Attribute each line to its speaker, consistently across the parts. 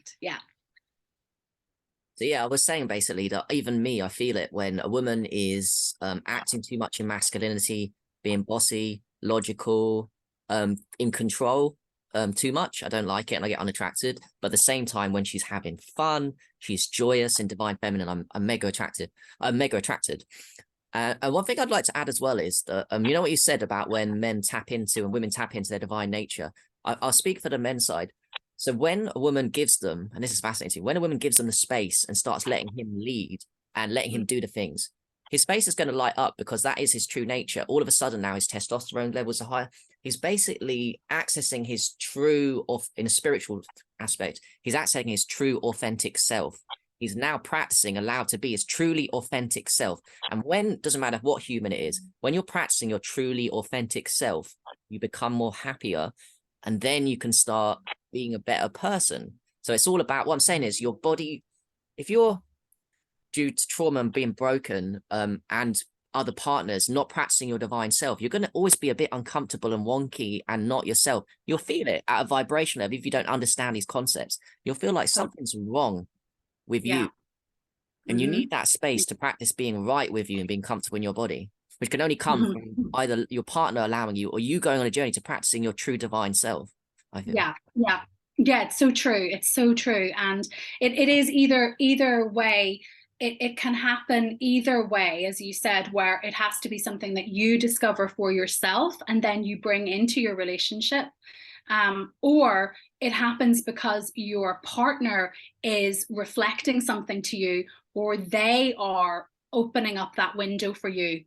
Speaker 1: Correct. Yeah.
Speaker 2: So yeah, I was saying basically that even me, I feel it when a woman is acting too much in masculinity, being bossy, logical, in control, too much. I don't like it and I get unattracted. But at the same time, when she's having fun, she's joyous and divine feminine, I'm mega attracted. I'm mega attracted. And one thing I'd like to add as well is that you know what you said about when men tap into and women tap into their divine nature. I'll speak for the men's side. So when a woman gives them, and this is fascinating, when a woman gives them the space and starts letting him lead and letting him do the things, his face is going to light up because that is his true nature. All of a sudden now his testosterone levels are higher. He's basically accessing his true, in a spiritual aspect, he's accessing his true authentic self. He's now practicing, allowed to be his truly authentic self. And when, doesn't matter what human it is, when you're practicing your truly authentic self, you become more happier, and then you can start being a better person. So it's all about, what I'm saying is your body, if you're due to trauma and being broken, and other partners not practicing your divine self, you're going to always be a bit uncomfortable and wonky and not yourself. You'll feel it at a vibration level if you don't understand these concepts. You'll feel like something's wrong with you. And you need that space to practice being right with you and being comfortable in your body, which can only come from either your partner allowing you or you going on a journey to practicing your true divine self, I feel.
Speaker 1: Yeah, it's so true. It's so true. And it is either way. It can happen either way, as you said, where it has to be something that you discover for yourself and then you bring into your relationship. Or it happens because your partner is reflecting something to you, or they are opening up that window for you.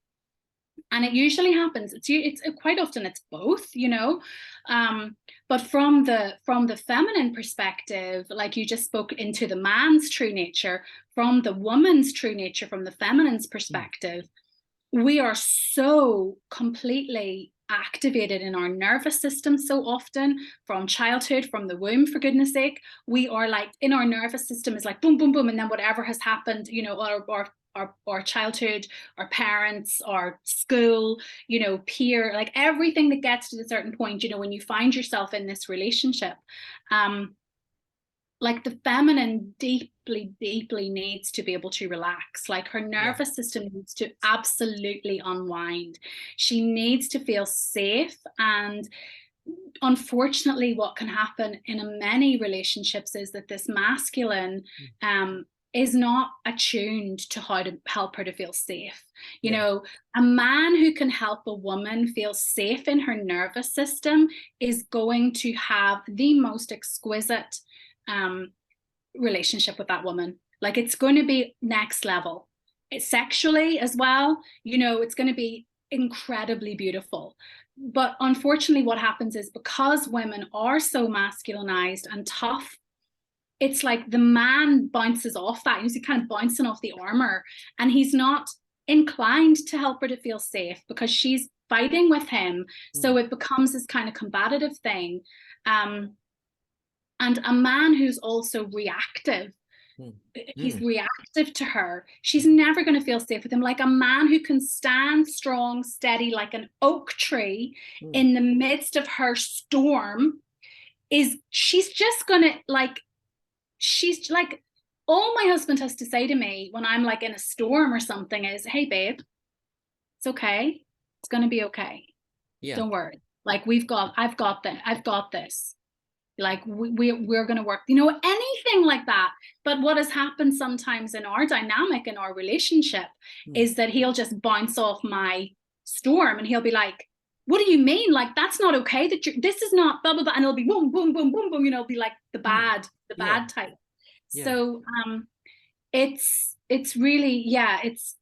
Speaker 1: And it usually happens. It's quite often it's both, you know. But from the feminine perspective, like you just spoke into the man's true nature, from the woman's true nature, from the feminine's perspective, we are so completely activated in our nervous system so often from childhood, from the womb, for goodness sake. We are like, in our nervous system is like boom, boom, boom. And then whatever has happened, you know, our childhood, our parents, our school, you know, peer, like everything that gets to a certain point, you know, when you find yourself in this relationship, like the feminine deeply, deeply needs to be able to relax. Like her nervous system needs to absolutely unwind. She needs to feel safe. And unfortunately, what can happen in many relationships is that this masculine is not attuned to how to help her to feel safe. You know, a man who can help a woman feel safe in her nervous system is going to have the most exquisite relationship with that woman. Like it's going to be next level. It's sexually as well, you know, it's going to be incredibly beautiful. But unfortunately what happens is, because women are so masculinized and tough, it's like the man bounces off that. He's kind of bouncing off the armor, and he's not inclined to help her to feel safe because she's fighting with him. So it becomes this kind of combative thing. And a man who's also reactive, he's reactive to her, she's never going to feel safe with him. Like a man who can stand strong, steady, like an oak tree in the midst of her storm, she's just going to like, she's like, all my husband has to say to me when I'm like in a storm or something is, hey babe, it's okay. It's going to be okay. Don't worry. Like I've got this. Like we're going to work, you know, anything like that. But what has happened sometimes in our dynamic, in our relationship, is that he'll just bounce off my storm and he'll be like, what do you mean? Like, that's not okay. This is not blah, blah, blah. And it'll be boom, boom, boom, boom, boom, you know, it'll be like the bad type. So it's really, it's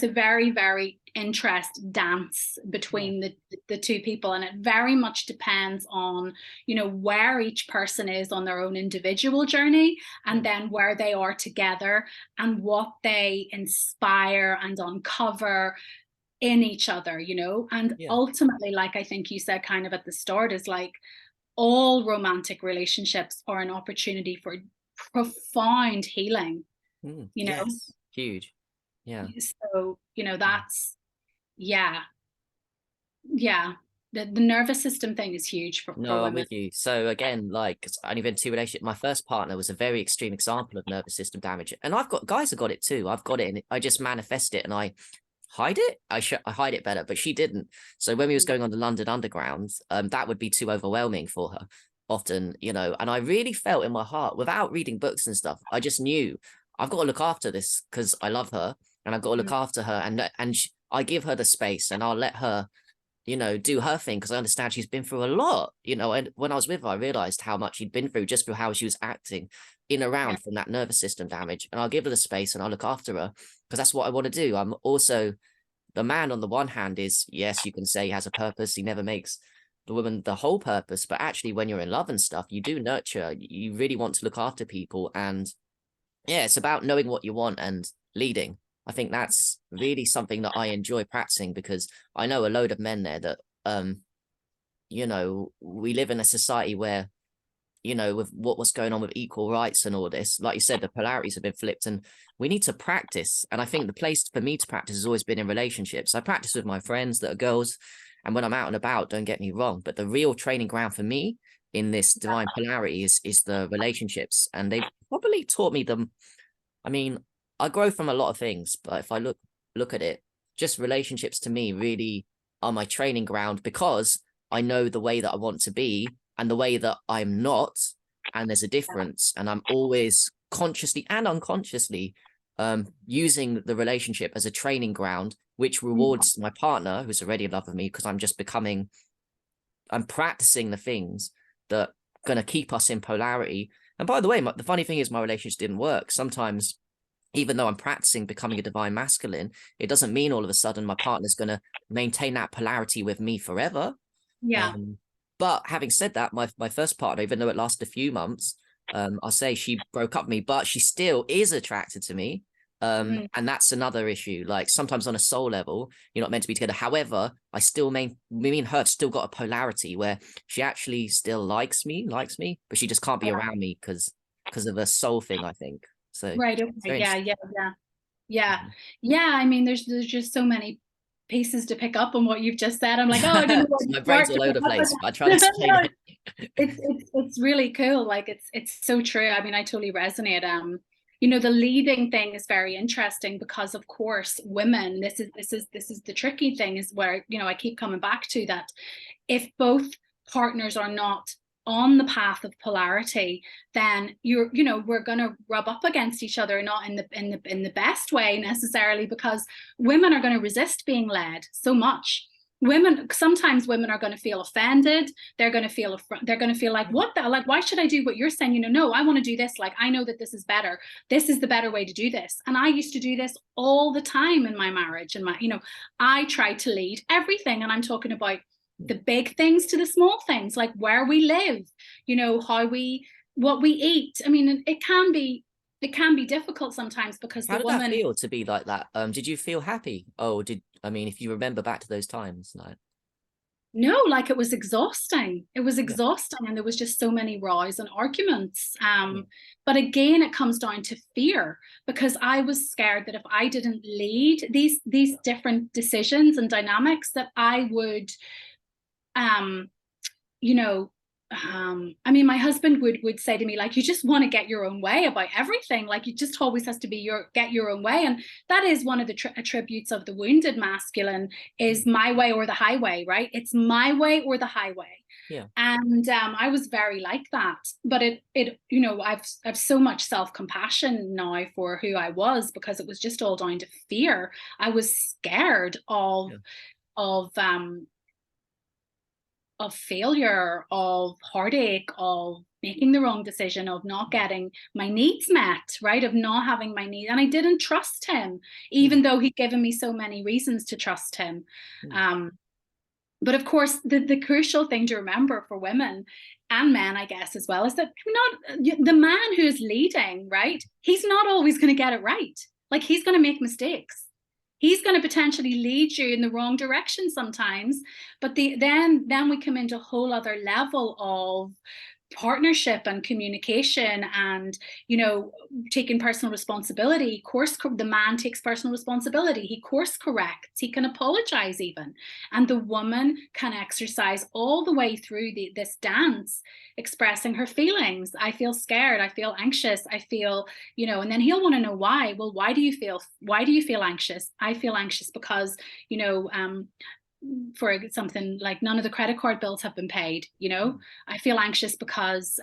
Speaker 1: a very, very interest dance between the two people, and it very much depends on, you know, where each person is on their own individual journey, and then where they are together and what they inspire and uncover in each other, you know. And ultimately, like I think you said kind of at the start, is like all romantic relationships are an opportunity for profound healing, you know.
Speaker 2: Huge.
Speaker 1: So, you know, that's yeah the nervous system thing is huge for
Speaker 2: No, I'm
Speaker 1: women.
Speaker 2: with you. So again, like, 'cause I've only been in two relationships. My first partner was a very extreme example of nervous system damage, and I've got guys have got it too. I've got it, and I just manifest it, and I hide it. I hide it better, but she didn't. So when we was going on the London Underground, that would be too overwhelming for her often, you know. And I really felt in my heart, without reading books and stuff, I just knew I've got to look after this because I love her, and I've got to look
Speaker 1: Mm.
Speaker 2: after her, and I give her the space, and I'll let her, you know, do her thing because I understand she's been through a lot, you know. And when I was with her, I realized how much she'd been through just through how she was acting in
Speaker 1: Yeah.
Speaker 2: around from that nervous system damage. And I'll give her the space and I'll look after her because that's what I want to do. I'm also the man on the one hand is, yes, you can say he has a purpose. He never makes the woman the whole purpose, but actually when you're in love and stuff, you do nurture, you really want to look after people. And yeah, it's about knowing what you want and leading. I think that's really something that I enjoy practicing because I know a load of men there that, you know, we live in a society where, you know, with what's going on with equal rights and all this, like you said, the polarities have been flipped and we need to practice. And I think the place for me to practice has always been in relationships. I practice with my friends that are girls, and when I'm out and about, don't get me wrong, but the real training ground for me in this divine polarity is the relationships. And they've probably taught me them. I mean, I grow from a lot of things, but if I look at it, just relationships to me really are my training ground because I know the way that I want to be and the way that I'm not, and there's a difference. And I'm always consciously and unconsciously using the relationship as a training ground, which rewards my partner who's already in love with me because I'm practicing the things that are going to keep us in polarity. And by the way, the funny thing is my relationship didn't work. Sometimes, even though I'm practicing becoming a divine masculine, it doesn't mean all of a sudden my partner's going to maintain that polarity with me forever.
Speaker 1: Yeah.
Speaker 2: Um, but having said that, my first partner, even though it lasted a few months, I'll say she broke up with me, but she still is attracted to me.
Speaker 1: Mm.
Speaker 2: And that's another issue. Like sometimes on a soul level, you're not meant to be together. However, me and her have still got a polarity where she actually still likes me, but she just can't be around me because of a soul thing, I think. So
Speaker 1: Right.
Speaker 2: it's
Speaker 1: Okay.
Speaker 2: very
Speaker 1: Yeah.
Speaker 2: interesting.
Speaker 1: Yeah. Yeah. Yeah.
Speaker 2: Mhm.
Speaker 1: Yeah. I mean, there's just so many pieces to pick up on what you've just said. I'm like, oh, I didn't know what
Speaker 2: My
Speaker 1: where
Speaker 2: brain's
Speaker 1: to
Speaker 2: all over
Speaker 1: pick
Speaker 2: the
Speaker 1: up with
Speaker 2: place, but I try to
Speaker 1: that.
Speaker 2: explain
Speaker 1: No,
Speaker 2: it.
Speaker 1: it's really cool. Like it's so true. I mean, I totally resonate. You know, the leading thing is very interesting because of course women, this is the tricky thing is where, you know, I keep coming back to that. If both partners are not on the path of polarity, then we're going to rub up against each other, not in the best way necessarily, because women are going to resist being led so much. Sometimes women are going to feel offended. They're going to feel like, what the, like, why should I do what you're saying? No, I want to do this. Like, I know that this is better. This is the better way to do this. And I used to do this all the time in my marriage. And I tried to lead everything. And I'm talking about the big things to the small things, like where we live, what we eat. I mean, it can be difficult sometimes because
Speaker 2: How
Speaker 1: the
Speaker 2: did that
Speaker 1: woman.
Speaker 2: feel to be like that? Did you feel happy? Oh, I mean, if you remember back to those times, like,
Speaker 1: No, like it was exhausting. It was
Speaker 2: yeah,
Speaker 1: exhausting, and there was just so many rows and arguments.
Speaker 2: yeah,
Speaker 1: But again, it comes down to fear because I was scared that if I didn't lead these different decisions and dynamics, that I would, um, you know, I mean, my husband would say to me, like, you just want to get your own way about everything. Like, it just always has to be get your own way. And that is one of the attributes of the wounded masculine is my way or the highway, right? It's my way or the highway.
Speaker 2: yeah,
Speaker 1: And I was very like that. But I've so much self-compassion now for who I was because it was just all down to fear. I was scared
Speaker 2: yeah,
Speaker 1: of um of failure, of heartache, of making the wrong decision, of not getting my needs met, right? Of not having my needs. And I didn't trust him,
Speaker 2: mm,
Speaker 1: even though he'd given me so many reasons to trust him.
Speaker 2: mm.
Speaker 1: Um, but of course, the crucial thing to remember for women and men, I guess, as well, is that the man who is leading, right? He's not always going to get it right. Like he's going to make mistakes. He's going to potentially lead you in the wrong direction sometimes. But then we come into a whole other level of partnership and communication and, you know, taking personal responsibility. The man takes personal responsibility, he course corrects, he can apologize even, and the woman can exercise all the way through this dance, expressing her feelings. I feel scared, I feel anxious, I feel, you know, and then he'll want to know why. Well, why do you feel anxious? I feel anxious because, you know, for something like none of the credit card bills have been paid, you know. I feel anxious because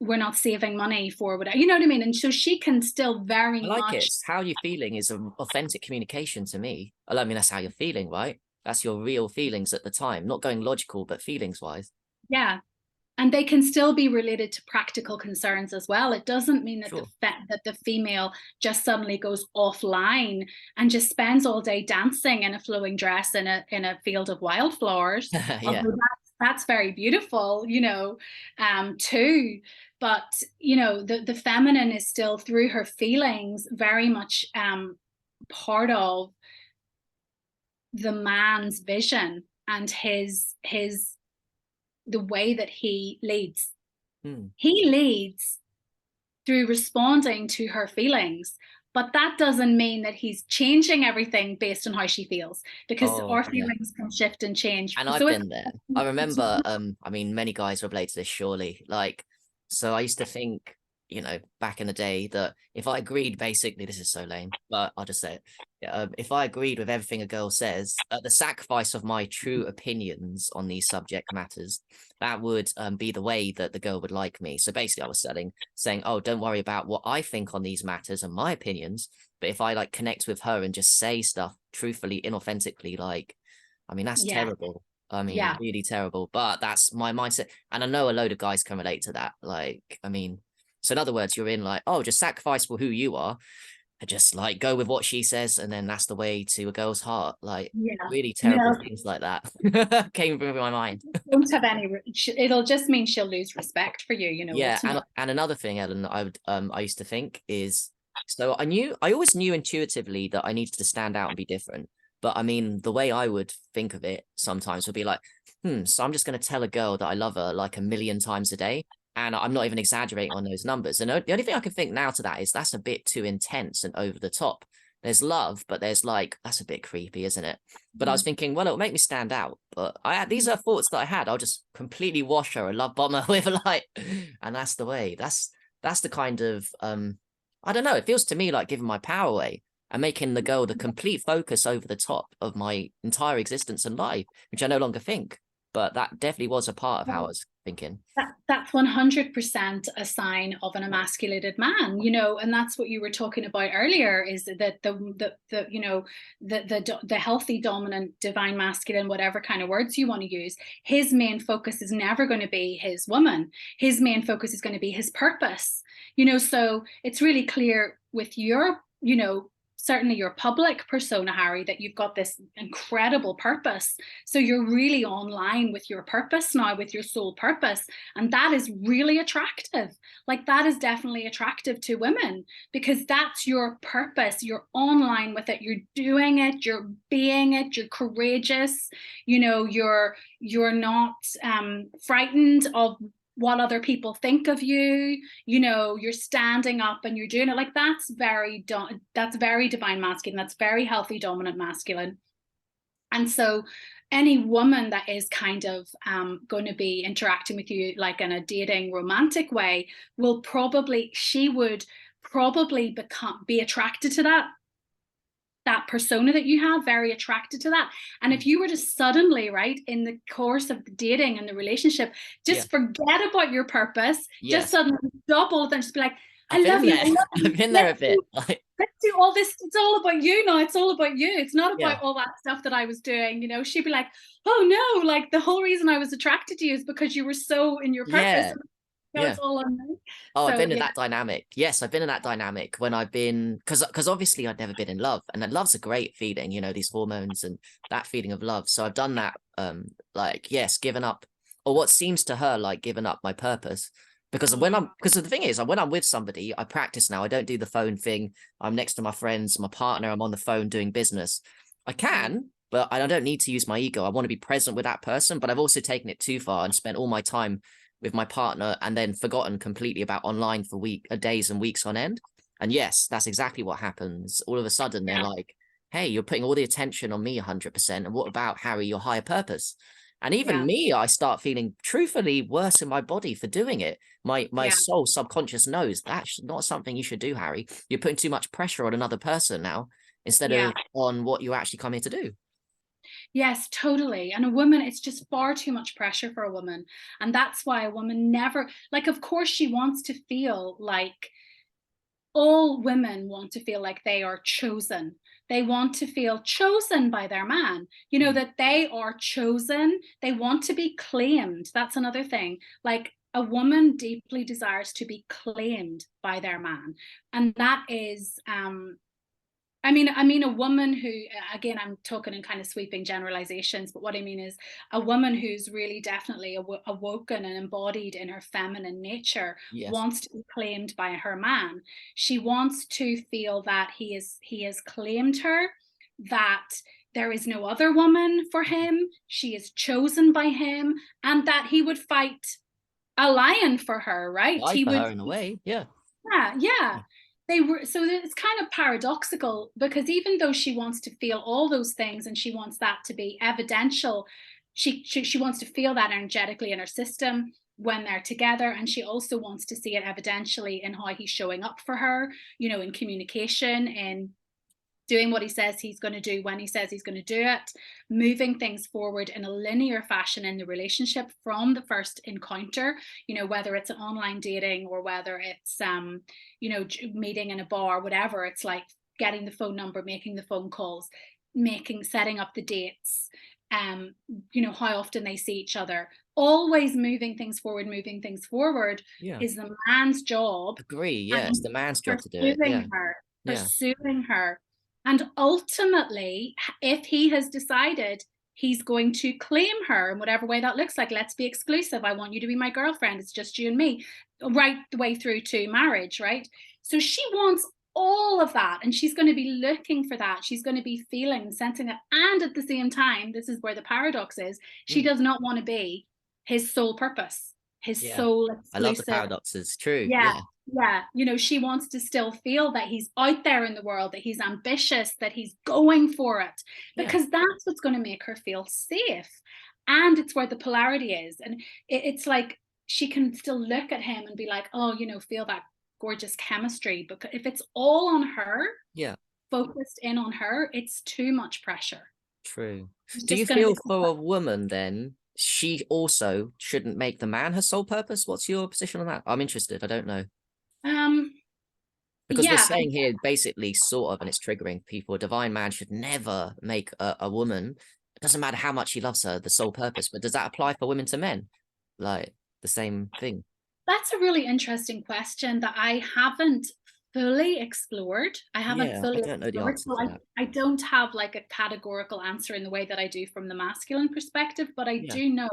Speaker 1: we're not saving money for what, you know what I mean. And so she can still very
Speaker 2: I like it.
Speaker 1: much,
Speaker 2: It's how you're feeling is an authentic communication to me. I mean, that's how you're feeling, right? That's your real feelings at the time, not going logical, but feelings wise.
Speaker 1: yeah. And they can still be related to practical concerns as well. It doesn't mean that
Speaker 2: Sure.
Speaker 1: that the female just suddenly goes offline and just spends all day dancing in a flowing dress in a field of wildflowers.
Speaker 2: Yeah.
Speaker 1: Although that's very beautiful, you know, too. But you know, the feminine is still through her feelings very much part of the man's vision and his the way that he leads.
Speaker 2: Hmm.
Speaker 1: He leads through responding to her feelings, but that doesn't mean that he's changing everything based on how she feels, because
Speaker 2: Oh,
Speaker 1: our
Speaker 2: yeah.
Speaker 1: feelings can shift and change.
Speaker 2: And I've
Speaker 1: So
Speaker 2: been there. I remember, I mean, many guys relate to this surely. Like, so I used to think, you know, back in the day that if I agreed, basically, this is so lame, but I'll just say it. Yeah, if I agreed with everything a girl says, at the sacrifice of my true opinions on these subject matters, that would be the way that the girl would like me. So basically, I was saying, oh, don't worry about what I think on these matters and my opinions. But if I like connect with her and just say stuff truthfully, inauthentically, like, I mean, that's
Speaker 1: yeah,
Speaker 2: terrible. I mean,
Speaker 1: yeah,
Speaker 2: really terrible. But that's my mindset. And I know a load of guys can relate to that. Like, I mean, so in other words, you're in like, oh, just sacrifice for who you are and just like go with what she says. And then that's the way to a girl's heart. Like,
Speaker 1: yeah.
Speaker 2: really terrible
Speaker 1: No,
Speaker 2: things like that came through my mind.
Speaker 1: won't have any. It'll just mean she'll lose respect for you. You know,
Speaker 2: Yeah,
Speaker 1: ultimately.
Speaker 2: and another thing, Ellen, I used to think is, so I always knew intuitively that I needed to stand out and be different. But I mean, the way I would think of it sometimes would be like, so I'm just going to tell a girl that I love her like a million times a day, and I'm not even exaggerating on those numbers. And the only thing I can think now to that is that's a bit too intense and over the top. There's love, but there's like, that's a bit creepy, isn't it? But I was thinking, well, it'll make me stand out. But these are thoughts that I had. I'll just completely wash her and love bomb her with like, and that's the way. That's the kind of I don't know. It feels to me like giving my power away and making the girl the complete focus over the top of my entire existence and life, which I no longer think. But that definitely was a part of how I was thinking.
Speaker 1: That's 100% a sign of an emasculated man, you know, and that's what you were talking about earlier, is that the you know, the healthy dominant divine masculine, whatever kind of words you want to use, his main focus is never going to be his woman. His main focus is going to be his purpose, you know. So it's really clear with your, you know, certainly your public persona, Harry, that you've got this incredible purpose. So you're really online with your purpose now, with your soul purpose. And that is really attractive. Like, that is definitely attractive to women, because that's your purpose. You're online with it. You're doing it. You're being it. You're courageous. You know, you're not frightened of what other people think of you. You know, you're standing up and you're doing it. Like, that's very divine masculine, that's very healthy dominant masculine. And so any woman that is kind of going to be interacting with you like in a dating romantic way she would probably be attracted to that persona that you have, very attracted to that. And if you were to suddenly, right, in the course of the dating and the relationship,
Speaker 2: Yeah.
Speaker 1: just forget about your purpose, just
Speaker 2: Yes.
Speaker 1: suddenly stop all of them, just be like, I
Speaker 2: I've been
Speaker 1: love you,
Speaker 2: there.
Speaker 1: I love
Speaker 2: I've
Speaker 1: you.
Speaker 2: been there a bit. Like,
Speaker 1: Let's do all this. It's all about you now. It's all about you. It's not
Speaker 2: yeah.
Speaker 1: about all that stuff that I was doing. You know, she'd be like, oh no, like the whole reason I was attracted to you is because you were so in your purpose.
Speaker 2: Yeah.
Speaker 1: No,
Speaker 2: Yeah.
Speaker 1: it's all on me.
Speaker 2: Oh, I've
Speaker 1: So
Speaker 2: been in
Speaker 1: yeah.
Speaker 2: that dynamic. Yes, I've been in that dynamic when I've been, because obviously I'd never been in love, and then love's a great feeling, you know, these hormones and that feeling of love. So I've done that, like, yes, given up, or what seems to her like giving up my purpose. Because because the thing is, when I'm with somebody, I practice now. I don't do the phone thing. I'm next to my friends, my partner. I'm on the phone doing business. I can, but I don't need to use my ego. I want to be present with that person. But I've also taken it too far and spent all my time with my partner and then forgotten completely about online for days and weeks on end. And yes, that's exactly what happens. All of a sudden, they're
Speaker 1: Yeah,
Speaker 2: like, hey, you're putting all the attention on me 100%. And what about, Harry, your higher purpose? And even
Speaker 1: yeah,
Speaker 2: me, I start feeling truthfully worse in my body for doing it. My
Speaker 1: yeah,
Speaker 2: soul subconscious knows that's not something you should do, Harry. You're putting too much pressure on another person now instead
Speaker 1: yeah.
Speaker 2: of on what you actually come here to do.
Speaker 1: Yes, totally. And a woman, it's just far too much pressure for a woman. And that's why a woman never, like, of course, she wants to feel like, all women want to feel like they are chosen. They want to feel chosen by their man,
Speaker 2: Hmm.
Speaker 1: that they are chosen. They want to be claimed. That's another thing. Like, a woman deeply desires to be claimed by their man. And that is, I mean, a woman who, again, I'm talking in kind of sweeping generalizations, but what I mean is a woman who's really definitely awoken and embodied in her feminine nature
Speaker 2: Yes.
Speaker 1: wants to be claimed by her man. She wants to feel that he has claimed her, that there is no other woman for him, she is chosen by him, and that he would fight a lion for her, right?
Speaker 2: Die
Speaker 1: He
Speaker 2: for
Speaker 1: would,
Speaker 2: her in a way. Yeah.
Speaker 1: yeah, yeah.
Speaker 2: Yeah.
Speaker 1: They were, so it's kind of paradoxical, because even though she wants to feel all those things and she wants that to be evidential, she wants to feel that energetically in her system when they're together, and she also wants to see it evidentially in how he's showing up for her, in communication, in doing what he says he's going to do when he says he's going to do it, moving things forward in a linear fashion in the relationship from the first encounter, whether it's an online dating or whether it's, meeting in a bar, whatever. It's like getting the phone number, making the phone calls, setting up the dates, um, how often they see each other, always moving things forward
Speaker 2: Yeah.
Speaker 1: is the man's job.
Speaker 2: Agree. Yeah. It's
Speaker 1: And
Speaker 2: the man's job to do it. Yeah.
Speaker 1: pursuing her,
Speaker 2: Yeah.
Speaker 1: pursuing her. And ultimately, if he has decided he's going to claim her in whatever way that looks like, let's be exclusive. I want you to be my girlfriend. It's just you and me, right the way through to marriage, right? So she wants all of that. And she's going to be looking for that. She's going to be feeling, sensing it. And at the same time, this is where the paradox is, she
Speaker 2: Mm.
Speaker 1: does not want to be his sole purpose, his
Speaker 2: Yeah.
Speaker 1: sole
Speaker 2: I love the
Speaker 1: exclusive.
Speaker 2: paradoxes. True.
Speaker 1: Yeah,
Speaker 2: Yeah.
Speaker 1: yeah. She wants to still feel that he's out there in the world, that he's ambitious, that he's going for it,
Speaker 2: Yeah.
Speaker 1: because that's what's going to make her feel safe. And it's where the polarity is. And it's like she can still look at him and be like, oh, feel that gorgeous chemistry. But if it's all on her,
Speaker 2: Yeah.
Speaker 1: focused in on her, it's too much pressure.
Speaker 2: True.
Speaker 1: It's
Speaker 2: Do you
Speaker 1: just going to
Speaker 2: feel
Speaker 1: become,
Speaker 2: for a woman then she also shouldn't make the man her sole purpose? What's your position on that? I'm interested. I don't know.
Speaker 1: um,
Speaker 2: Because we're
Speaker 1: yeah,
Speaker 2: saying here basically sort of, and it's triggering people, a divine man should never make a woman, it doesn't matter how much he loves her, the sole purpose. But does that apply for women to men? Like the same thing.
Speaker 1: that's a really interesting question that I haven't fully explored. I haven't
Speaker 2: Yeah, I
Speaker 1: fully
Speaker 2: don't know the
Speaker 1: explored.
Speaker 2: answer
Speaker 1: So
Speaker 2: to that.
Speaker 1: I don't have like a categorical answer in the way that I do from the masculine perspective, but
Speaker 2: Yeah.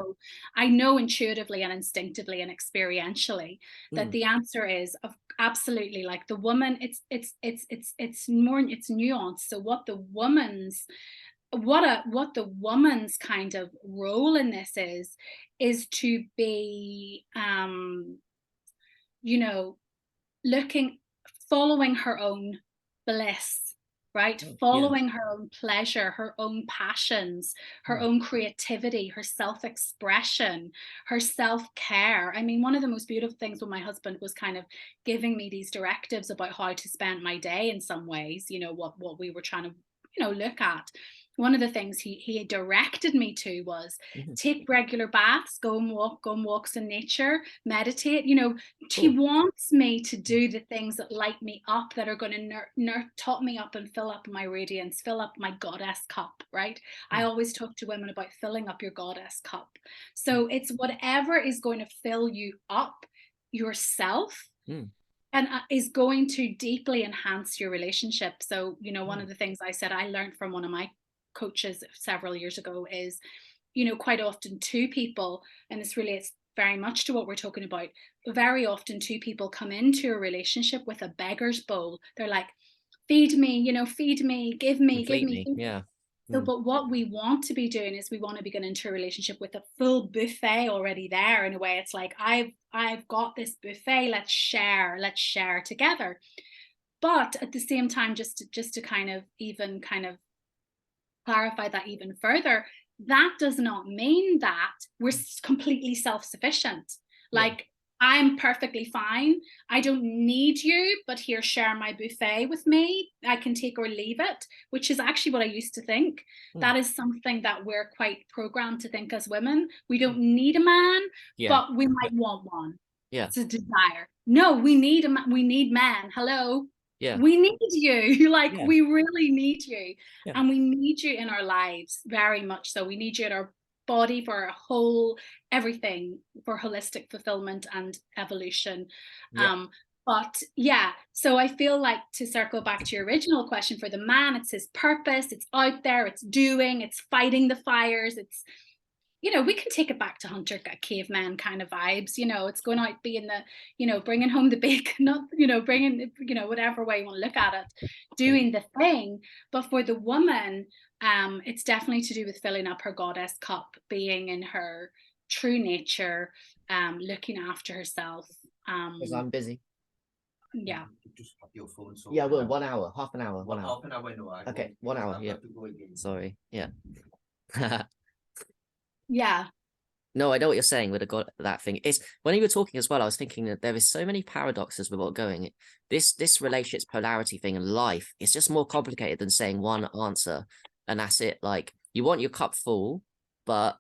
Speaker 1: I know intuitively and instinctively and experientially that
Speaker 2: Mm.
Speaker 1: the answer is of absolutely, like, the woman, it's more, it's nuanced. So what the woman's kind of role in this is to be, you know looking, following her own bliss, right?
Speaker 2: Oh, yeah.
Speaker 1: Following her own pleasure, her own passions, her
Speaker 2: Mm.
Speaker 1: own creativity, her self-expression, her self-care. I mean, one of the most beautiful things when my husband was kind of giving me these directives about how to spend my day in some ways, what we were trying to, look at. One of the things he directed me to was
Speaker 2: Mhm.
Speaker 1: take regular baths, go on walks in nature, meditate. He
Speaker 2: Cool.
Speaker 1: wants me to
Speaker 2: Mm.
Speaker 1: do the things that light me up, that are going to top me up and fill up my radiance, fill up my goddess cup, right? I
Speaker 2: Mm.
Speaker 1: always talk to women about filling up your goddess cup.
Speaker 2: Mm.
Speaker 1: So it's whatever is going to fill you up yourself,
Speaker 2: Mm.
Speaker 1: and is going to deeply enhance your relationship. So, one
Speaker 2: Mm.
Speaker 1: of the things I said I learned from one of my coaches several years ago is, quite often two people, and this relates very much to what we're talking about, very often two people come into a relationship with a beggar's bowl. They're like, feed me, give me,
Speaker 2: Complete
Speaker 1: give me,
Speaker 2: me.
Speaker 1: feed me.
Speaker 2: Yeah.
Speaker 1: So, but what we want to be doing is we want to be going into a relationship with a full buffet already there. In a way, it's like I've got this buffet. Let's share together. But at the same time, just to kind of clarify that even further, that does not mean that we're completely self-sufficient. Like, I'm perfectly fine. I don't need you, but here, share my buffet with me. I can take or leave it, which is actually what I used to think. That is something that we're quite programmed to think as women. We don't need a man, but we might want one.
Speaker 2: Yeah.
Speaker 1: It's a desire. No, we need men. Hello.
Speaker 2: Yeah.
Speaker 1: We need you. Like,
Speaker 2: Yeah.
Speaker 1: we really need you.
Speaker 2: Yeah.
Speaker 1: And we need you in our lives, very much so. We need you in our body for a whole everything, for holistic fulfillment and evolution. But yeah, so I feel like, to circle back to your original question, for the man, it's his purpose, it's out there, it's doing, it's fighting the fires, it's, we can take it back to hunter caveman kind of vibes. It's going out, being the, bringing home the bacon, not, bringing, whatever way you want to look at it, doing the thing. But for the woman, it's definitely to do with filling up her goddess cup, being in her true nature, looking after herself.
Speaker 2: Because I'm busy.
Speaker 1: Yeah.
Speaker 3: Just have your phone. So
Speaker 2: yeah, well, 1 hour, half an hour, 1 hour.
Speaker 3: Half an hour, no,
Speaker 2: okay, 1 hour. Yeah. Sorry. Yeah.
Speaker 1: Yeah.
Speaker 2: No, I know what you're saying with that thing. It's when you were talking as well, I was thinking that there is so many paradoxes with what's going. This relationship polarity thing in life is just more complicated than saying one answer and that's it. Like, you want your cup full, but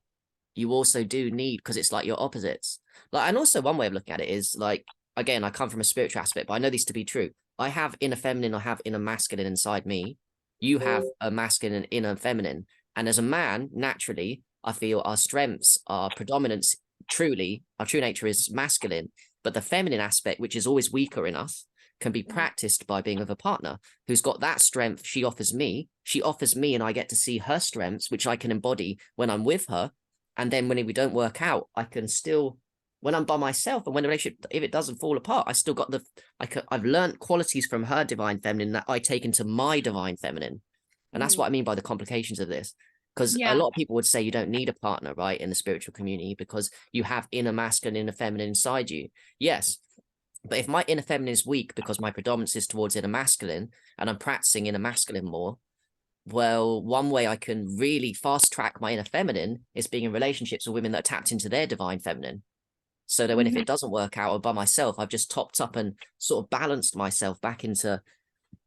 Speaker 2: you also do need, because it's like your opposites. Like, and also one way of looking at it is like, again, I come from a spiritual aspect, but I know this to be true. I have inner feminine, I have inner masculine inside me. You have a masculine and inner feminine. And as a man, naturally, I feel our strengths, our predominance, truly, our true nature is masculine, but the feminine aspect, which is always weaker in us, can be practiced by being with a partner who's got that strength. She offers me, and I get to see her strengths, which I can embody when I'm with her. And then when we don't work out, I can still, when I'm by myself and when the relationship, if it doesn't fall apart, I still got I've learned qualities from her divine feminine that I take into my divine feminine. And that's what I mean by the complications of this. Because a lot of people would say you don't need a partner, right, in the spiritual community because you have inner masculine, inner feminine inside you. Yes. But if my inner feminine is weak because my predominance is towards inner masculine and I'm practicing inner masculine more, well, one way I can really fast track my inner feminine is being in relationships with women that are tapped into their divine feminine. So that when if it doesn't work out or by myself, I've just topped up and sort of balanced myself back into,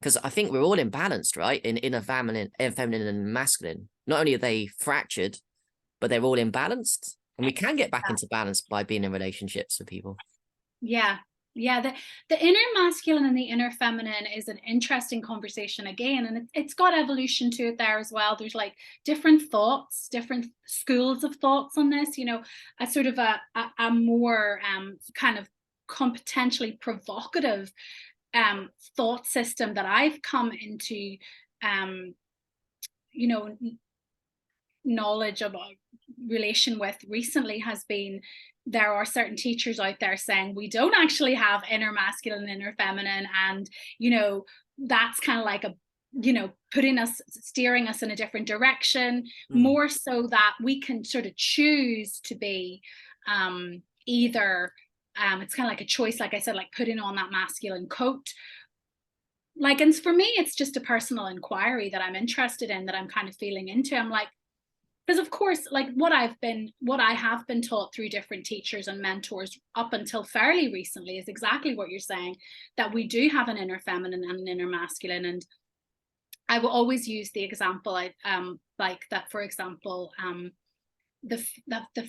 Speaker 2: because I think we're all imbalanced, right? In inner feminine and masculine. Not only are they fractured, but they're all imbalanced. And we can get back into balance by being in relationships with people.
Speaker 1: Yeah. Yeah, the inner masculine and the inner feminine is an interesting conversation again, and it's got evolution to it there as well. There's like different thoughts, different schools of thoughts on this. A sort of a more kind of potentially provocative thought system that I've come into knowledge about relation with recently has been, there are certain teachers out there saying we don't actually have inner masculine and inner feminine, and that's kind of like a steering us in a different direction, more so that we can sort of choose to be either it's kind of like a choice, like I said, like putting on that masculine coat. Like, and for me, it's just a personal inquiry that I'm interested in, that I'm kind of feeling into. I'm like, because of course, like what I have been taught through different teachers and mentors up until fairly recently is exactly what you're saying, that we do have an inner feminine and an inner masculine. And I will always use the example, like that, for example, the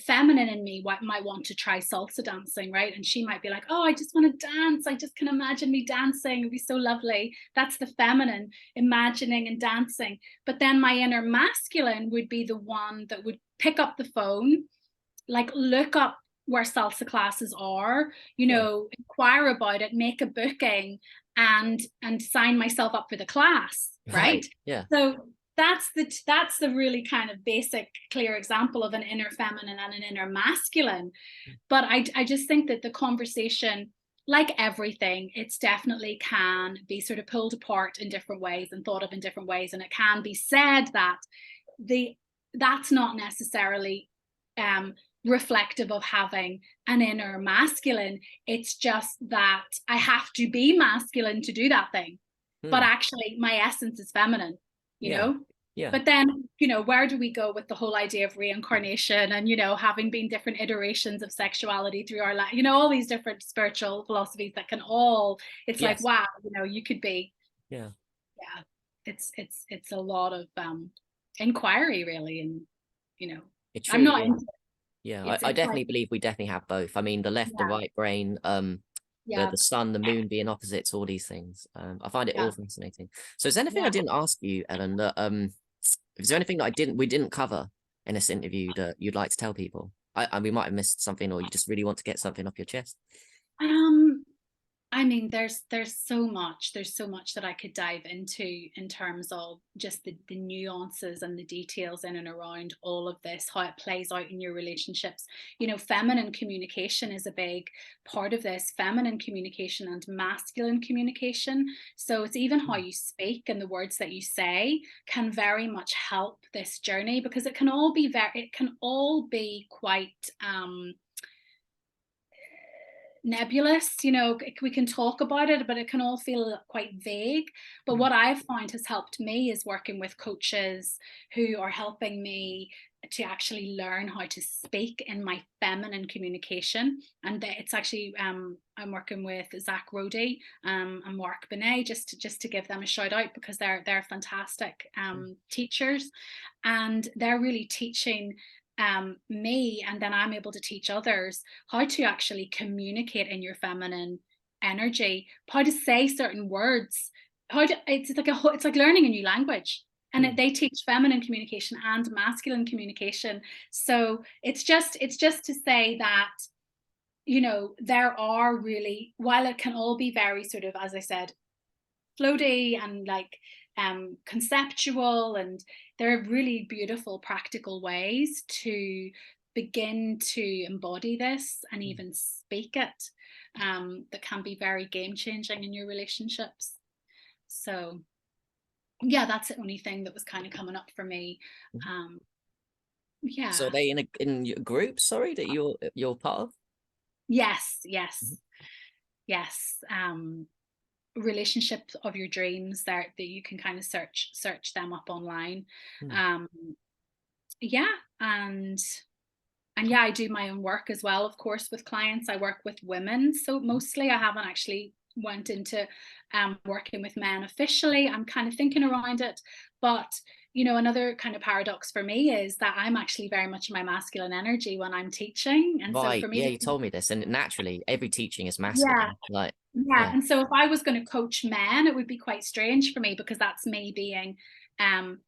Speaker 1: feminine in me might want to try salsa dancing, right? And she might be like, oh, I just want to dance. I just can imagine me dancing. It'd be so lovely. That's the feminine, imagining and dancing. But then my inner masculine would be the one that would pick up the phone, like look up where salsa classes are, inquire about it, make a booking, and sign myself up for the class, right?
Speaker 2: Yeah.
Speaker 1: So that's the really kind of basic, clear example of an inner feminine and an inner masculine. But I just think that the conversation, like everything, it's definitely can be sort of pulled apart in different ways and thought of in different ways. And it can be said that the that's not necessarily reflective of having an inner masculine. It's just that I have to be masculine to do that thing. But
Speaker 2: Hmm.
Speaker 1: actually, my essence is feminine, you
Speaker 2: Yeah.
Speaker 1: know?
Speaker 2: Yeah.
Speaker 1: But then, where do we go with the whole idea of reincarnation and, having been different iterations of sexuality through our life, all these different spiritual philosophies that can all, it's like,
Speaker 2: Yes.
Speaker 1: wow, you could be,
Speaker 2: Yeah.
Speaker 1: yeah, it's a lot of inquiry really. And, you know,
Speaker 2: It's
Speaker 1: I'm
Speaker 2: true.
Speaker 1: not
Speaker 2: Yeah.
Speaker 1: into
Speaker 2: Yeah. I,
Speaker 1: it's
Speaker 2: I
Speaker 1: it's like,
Speaker 2: definitely believe we definitely have both. I mean, the left, the
Speaker 1: yeah,
Speaker 2: right brain,
Speaker 1: yeah,
Speaker 2: the sun, the moon being opposites, all these things. I find it all
Speaker 1: yeah,
Speaker 2: fascinating. So is there anything I
Speaker 1: yeah.
Speaker 2: didn't ask you, Ellen, that is there anything that we didn't cover in this interview that you'd like to tell people? We might have missed something, or you just really want to get something off your chest.
Speaker 1: Um, I mean, there's so much that I could dive into in terms of just the nuances and the details in and around all of this, how it plays out in your relationships. Feminine communication is a big part of this, feminine communication and masculine communication. So it's even how
Speaker 2: Mm.
Speaker 1: you speak and the words that you say can very much help this journey, because it can all be quite nebulous. We can talk about it, but it can all feel quite vague. But
Speaker 2: Mm.
Speaker 1: what I've found has helped me is working with coaches who are helping me to actually learn how to speak in my feminine communication. And it's actually I'm working with Zach Rody and Mark Benet, just to give them a shout out, because they're fantastic teachers, and they're really teaching me, and then I'm able to teach others how to actually communicate in your feminine energy, how to say certain words, it's like learning a new language. And
Speaker 2: Mm.
Speaker 1: they teach feminine communication and masculine communication. So it's just to say that, there are really, while it can all be very sort of, as I said, floaty and like conceptual, and there are really beautiful practical ways to begin to embody this and
Speaker 2: Mm.
Speaker 1: even speak it, that can be very game changing in your relationships. So yeah, that's the only thing that was kind of coming up for me.
Speaker 2: Mhm.
Speaker 1: um
Speaker 2: So are
Speaker 1: yeah.
Speaker 2: they in your group, sorry, that you're part of?
Speaker 1: Yes,
Speaker 2: Mhm.
Speaker 1: yes, yes. Relationships of your dreams, there that you can kind of search them up online.
Speaker 2: Mm.
Speaker 1: um yeah. And yeah, I do my own work as well, of course, with clients. I work with women, so mostly. I haven't actually went into working with men officially. I'm kind of thinking around it. But another kind of paradox for me is that I'm actually very much in my masculine energy when I'm teaching, and so
Speaker 2: Right.
Speaker 1: for me
Speaker 2: Yeah,
Speaker 1: to,
Speaker 2: you told me this, and naturally, every teaching is
Speaker 1: yeah.
Speaker 2: masculine. Like,
Speaker 1: Yeah,
Speaker 2: yeah,
Speaker 1: and so if I was going to coach men, it would be quite strange for me, because that's me um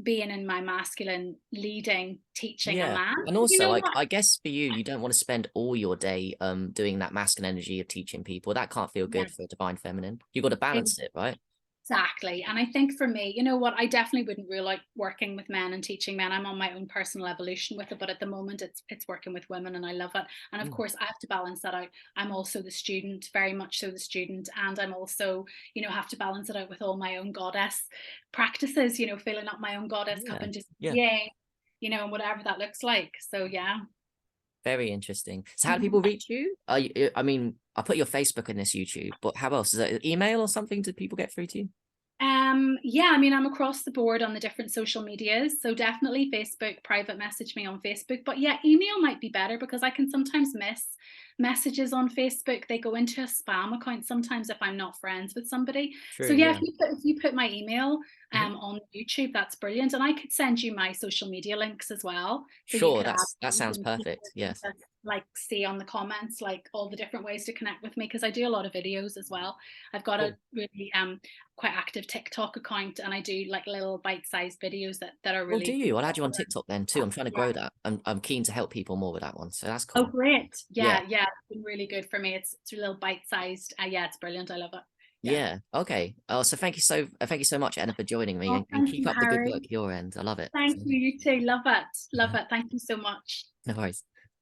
Speaker 1: being in my masculine, leading, teaching a
Speaker 2: yeah.
Speaker 1: man.
Speaker 2: And
Speaker 1: You
Speaker 2: also,
Speaker 1: know
Speaker 2: like,
Speaker 1: what?
Speaker 2: I guess for you, you don't want to spend all your day doing that masculine energy of teaching people. That can't feel
Speaker 1: Yeah,
Speaker 2: good for a divine feminine. You got to balance it, right?
Speaker 1: exactly. And I think for me, you know what, I definitely wouldn't rule out working with men and teaching men. I'm on my own personal evolution with it, but at the moment it's working with women, and I love it. And of
Speaker 2: Mm.
Speaker 1: course I have to balance that out. I'm also the student, very much so the student, and I'm also, have to balance it out with all my own goddess practices, filling up my own goddess cup
Speaker 2: Yeah.
Speaker 1: and just,
Speaker 2: Yeah.
Speaker 1: yeah, and whatever that looks like. So yeah.
Speaker 2: Very interesting. So how do
Speaker 1: Mhm.
Speaker 2: people reach you? I mean, I put your Facebook in this YouTube, but how else? Is it an email or something? Do people get through to you?
Speaker 1: Yeah, I mean, I'm across the board on the different social medias. So definitely Facebook, private message me on Facebook. But yeah, email might be better, because I can sometimes miss messages on Facebook. They go into a spam account sometimes if I'm not friends with somebody.
Speaker 2: True,
Speaker 1: So yeah,
Speaker 2: yeah.
Speaker 1: if you put my email
Speaker 2: Mhm.
Speaker 1: on YouTube, that's brilliant. And I could send you my social media links as well. So you
Speaker 2: Sure,
Speaker 1: could add
Speaker 2: that
Speaker 1: them,
Speaker 2: sounds
Speaker 1: and
Speaker 2: perfect.
Speaker 1: you
Speaker 2: Yes.
Speaker 1: can just like see on the comments like all the different ways to connect with me, because I do a lot of videos as well. I've got a
Speaker 2: Cool.
Speaker 1: really quite active TikTok account, and I do like little bite-sized videos that are
Speaker 2: Well, do
Speaker 1: really
Speaker 2: you? I'll add you on
Speaker 1: popular.
Speaker 2: TikTok then too. I'm trying to
Speaker 1: Yeah.
Speaker 2: grow that. I'm keen to help people more with that one. So that's
Speaker 1: Oh,
Speaker 2: cool.
Speaker 1: great.
Speaker 2: Yeah.
Speaker 1: Yeah, yeah. It's been really good for me. It's a little bite-sized. Yeah, it's brilliant. I love it. Yeah.
Speaker 2: Yeah. Okay. So thank you so much, Anna, for joining me,
Speaker 1: Oh,
Speaker 2: and
Speaker 1: thank
Speaker 2: keep
Speaker 1: you,
Speaker 2: up the good
Speaker 1: Harry.
Speaker 2: work your end. I love it.
Speaker 1: Thank
Speaker 2: So,
Speaker 1: you. You too. Love it. Love it. Thank you so much.
Speaker 2: no worries.